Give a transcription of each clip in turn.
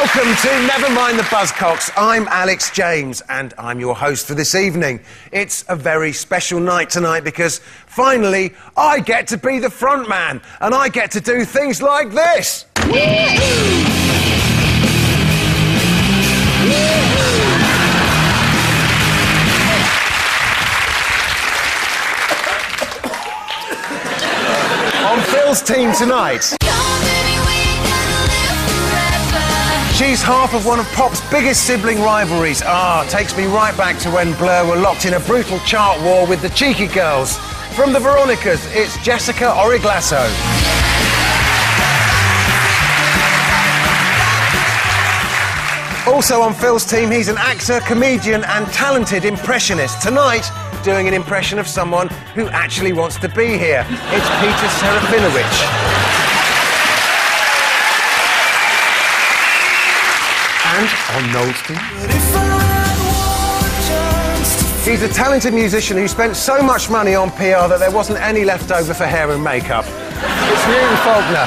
welcome to Never Mind the Buzzcocks. I'm Alex James, and I'm your host for this evening. It's a very special night tonight because, finally, I get to be the front man, and I get to do things like this. On Phil's team tonight, she's half of one of pop's biggest sibling rivalries. Takes me right back to when Blur were locked in a brutal chart war with the Cheeky Girls. From the Veronicas, it's Jessica Origlasso. Also on Phil's team, he's an actor, comedian and talented impressionist. Tonight, doing an impression of someone who actually wants to be here. It's Peter Serafinowicz. And on Noel's team, he's a talented musician who spent so much money on PR that there wasn't any left over for hair and makeup. It's Newton Faulkner.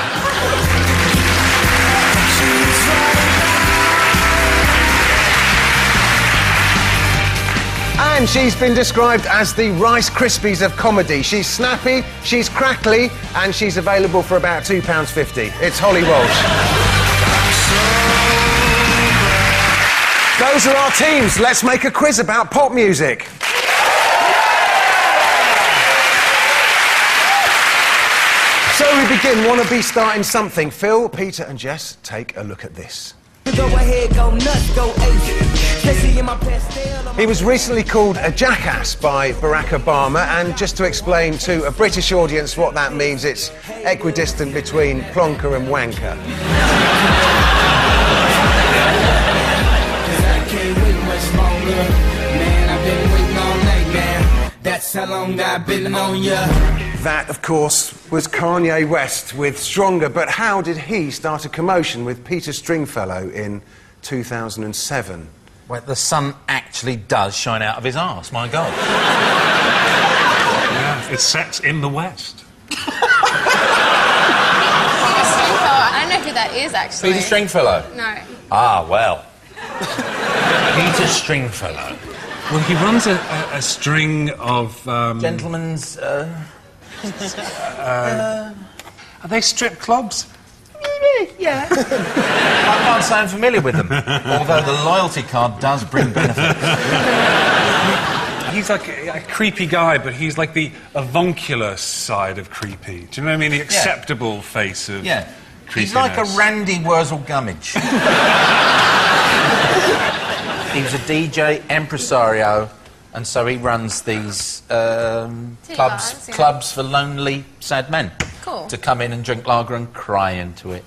And she's been described as the Rice Krispies of comedy. She's snappy, she's crackly, and she's available for about £2.50. It's Holly Walsh. Those are our teams. Let's make a quiz about pop music. So we begin. Want to be starting something? Phil, Peter and Jess, take a look at this. Go ahead, go nuts, go ape. He was recently called a jackass by Barack Obama, and just to explain to a British audience what that means, it's equidistant between plonker and wanker. That's how long I've been on ya. That, of course, was Kanye West with Stronger, but how did he start a commotion with Peter Stringfellow in 2007? Well, the sun actually does shine out of his arse, my God. Yeah, it sets in the west. Peter Stringfellow, I don't know who that is, actually. Peter Stringfellow? No. Ah, well. Peter Stringfellow. Well, he runs a string of... Gentlemen's, Are they strip clubs? Yeah. I can't say I'm familiar with them, although the loyalty card does bring benefits. He's like a creepy guy, but he's like the avuncular side of creepy. Do you know what I mean? The acceptable face of creepiness. He's like a Randy Wurzel Gummidge. He was a DJ, impresario, and so he runs these clubs for lonely, sad men. Cool. To come in and drink lager and cry into it.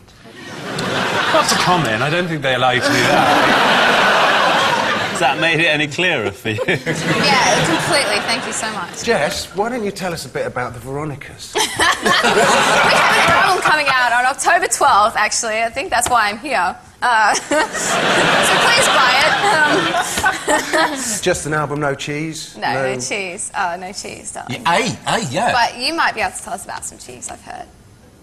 Not to comment, I don't think they allow you to do that. Has that made it any clearer for you? Yeah, completely. Thank you so much. Jess, why don't you tell us a bit about the Veronicas? We have an album coming out on October 12th, actually. I think that's why I'm here. So please buy it. Just an album, no cheese? No cheese. Oh, no cheese, darling. Yeah. But you might be able to tell us about some cheese, I've heard.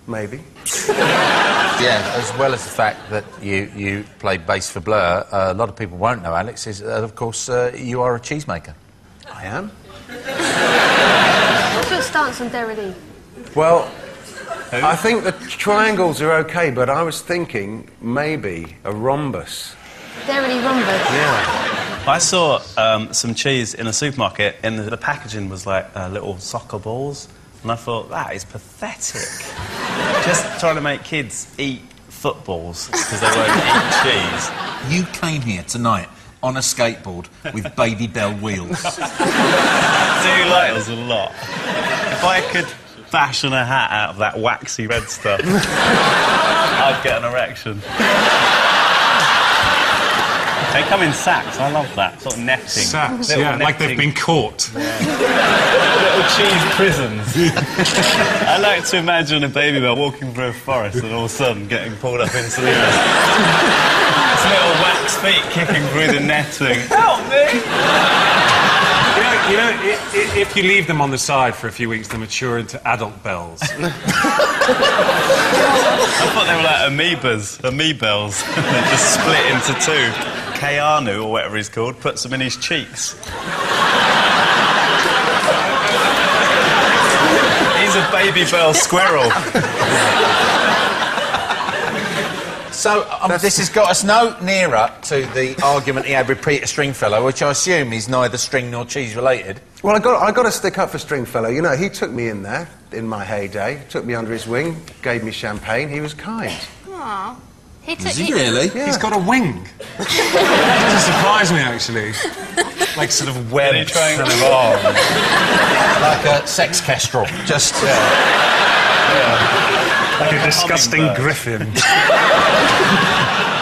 Maybe. Yeah, as well as the fact that you play bass for Blur, a lot of people won't know, Alex, is, of course, you are a cheesemaker. I am. What's your stance on Derry? Well, I think the triangles are okay, but I was thinking maybe a rhombus. Derry rhombus? Yeah. I saw some cheese in a supermarket, and the packaging was like little soccer balls, and I thought, that is pathetic. Just trying to make kids eat footballs because they won't eat cheese. You came here tonight on a skateboard with Baby Bell wheels. I do like those a lot. If I could fashion a hat out of that waxy red stuff, I'd get an erection. They come in sacks, I love that, sort of netting. Sacks, Little yeah, like netting. they've been caught. Little cheese prisons. I like to imagine a baby bell walking through a forest and all of a sudden getting pulled up into the air. His little wax feet kicking through the netting. Help me! You know, You know, if you leave them on the side for a few weeks, they mature into adult bells. I thought they were like amoebas, amoebells. They just split into two. Keanu, or whatever he's called, puts them in his cheeks. He's a baby bell squirrel. So, this has got us no nearer to the argument he had with Peter Stringfellow, which I assume is neither string nor cheese related. Well, I got to stick up for Stringfellow. You know, he took me in there in my heyday, took me under his wing, gave me champagne. He was kind. Aww. Is he really? Yeah. He's got a wing. That doesn't surprise me, actually. Like sort of webbed kind of arm. Like a sex kestrel. Just... Like a disgusting griffin.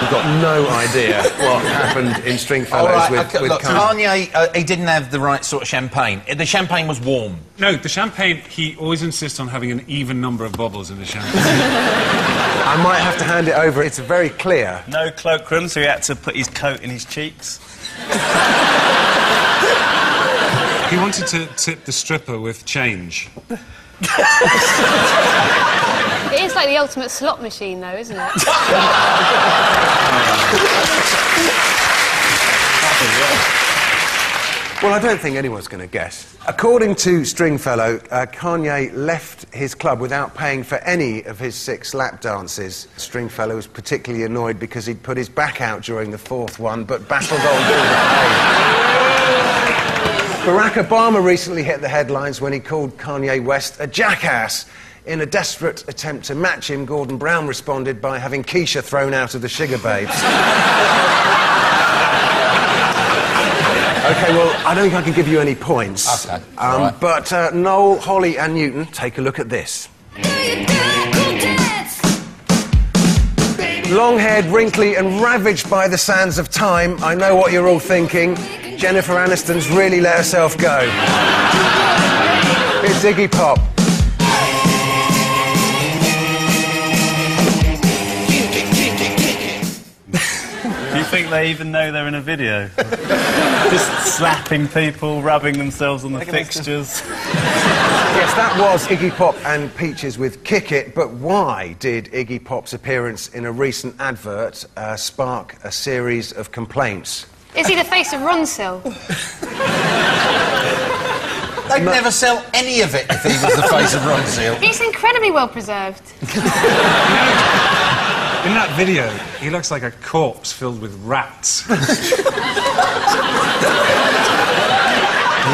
We've got no idea what happened in Stringfellows with look, Kanye, he didn't have the right sort of champagne. The champagne was warm. No, the champagne, he always insists on having an even number of bubbles in the champagne. I might have to hand it over. It's very clear. No cloakroom, so he had to put his coat in his cheeks. He wanted to tip the stripper with change. It is like the ultimate slot machine, though, isn't it? Well, I don't think anyone's going to guess. According to Stringfellow, Kanye left his club without paying for any of his 6 lap dances. Stringfellow was particularly annoyed because he'd put his back out during the 4th one, but battled on through the pain. Barack Obama recently hit the headlines when he called Kanye West a jackass. In a desperate attempt to match him, Gordon Brown responded by having Keisha thrown out of the Sugar Babes. OK, well, I don't think I can give you any points. OK, right. But Noel, Holly and Newton, take a look at this. Long-haired, wrinkly and ravaged by the sands of time, I know what you're all thinking. Jennifer Aniston's really let herself go. It's Iggy Pop. Do you think they even know they're in a video? Just slapping people, rubbing themselves on the fixtures. Yes, that was Iggy Pop and Peaches with Kick It, but why did Iggy Pop's appearance in a recent advert spark a series of complaints? Is he the face of Ronsil? They'd never sell any of it if he was the face of Ronseal. He's incredibly well preserved. In that video, he looks like a corpse filled with rats. He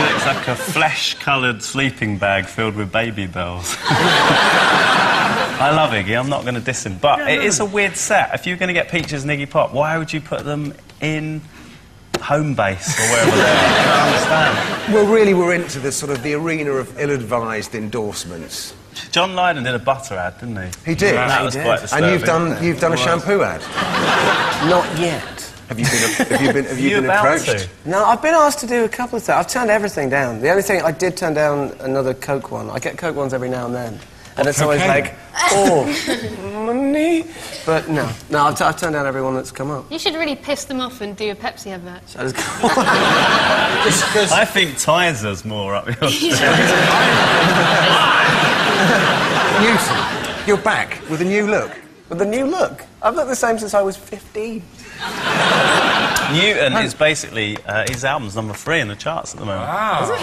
looks like a flesh-coloured sleeping bag filled with baby bells. I love Iggy, I'm not going to diss him, but it is a weird set. If you're going to get Peaches and Iggy Pop, why would you put them in home base or wherever they are? I don't understand. Well, really, we're into the sort of the arena of ill-advised endorsements. John Lydon did a butter ad, didn't he? He did. And that was quite disturbing. And you've done a shampoo ad. Not yet. Have you been approached? No, I've been asked to do a couple of things. I've turned everything down. The only thing I did turn down another Coke one. I get Coke ones every now and then, and it's always like, oh, money. But no, I've turned down everyone that's come up. You should really piss them off and do a Pepsi advert. I think Tiser's more up your street. Newton, you're back with a new look. With a new look? I've looked the same since I was 15. Newton is basically, his album's number 3 in the charts at the moment. Wow. Wow.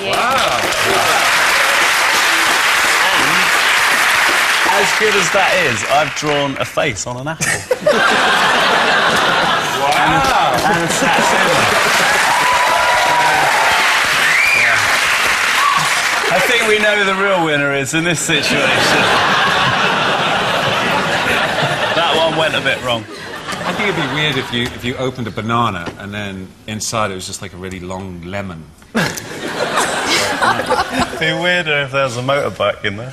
And as good as that is, I've drawn a face on an apple. Wow. And a tattoo. I think we know who the real winner is in this situation. That one went a bit wrong. I think it'd be weird if you opened a banana and then inside it was just like a really long lemon. It'd be weirder if there was a motorbike in there.